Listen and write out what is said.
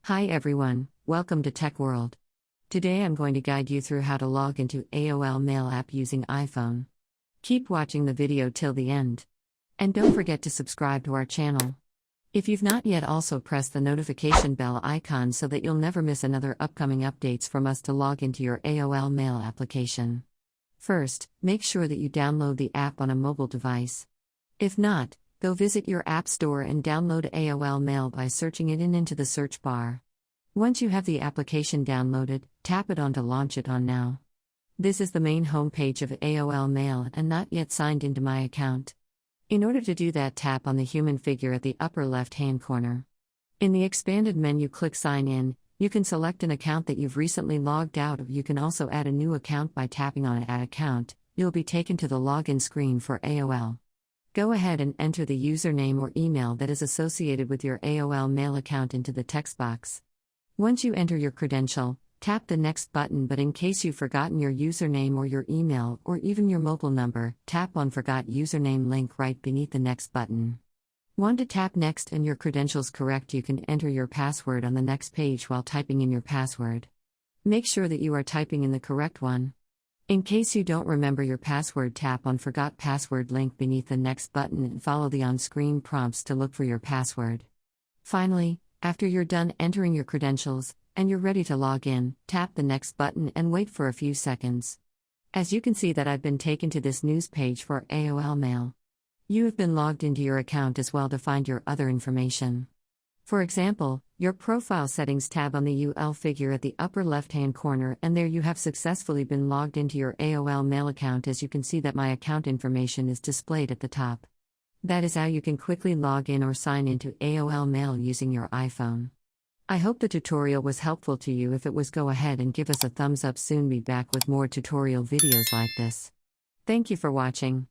Hi everyone, welcome to Tech World. Today I'm going to guide you through how to log into AOL Mail app using iPhone. Keep watching the video till the end. And don't forget to subscribe to our channel. If you've not yet, also press the notification bell icon so that you'll never miss another upcoming updates from us to log into your AOL Mail application. First, make sure that you download the app on a mobile device. If not, go visit your app store and download AOL Mail by searching it into the search bar. Once you have the application downloaded, tap it on to launch it on now. This is the main homepage of AOL Mail and not yet signed into my account. In order to do that, tap on the human figure at the upper left-hand corner. In the expanded menu, click Sign In. You can select an account that you've recently logged out of. You can also add a new account by tapping on Add Account. You'll be taken to the login screen for AOL. Go ahead and enter the username or email that is associated with your AOL Mail account into the text box. Once you enter your credential, tap the Next button, but in case you've forgotten your username or your email or even your mobile number, tap on Forgot Username link right beneath the Next button. Want to tap Next and your credentials correct, you can enter your password on the next page while typing in your password. Make sure that you are typing in the correct one. In case you don't remember your password, tap on Forgot Password link beneath the Next button and follow the on-screen prompts to look for your password. Finally, after you're done entering your credentials, and you're ready to log in, tap the Next button and wait for a few seconds. As you can see that I've been taken to this news page for AOL Mail. You have been logged into your account as well to find your other information. For example, your profile settings, tab on the UL figure at the upper left-hand corner, and there you have successfully been logged into your AOL Mail account. As you can see that my account information is displayed at the top. That is how you can quickly log in or sign into AOL Mail using your iPhone. I hope the tutorial was helpful to you. If it was, go ahead and give us a thumbs up. Soon be back with more tutorial videos like this. Thank you for watching.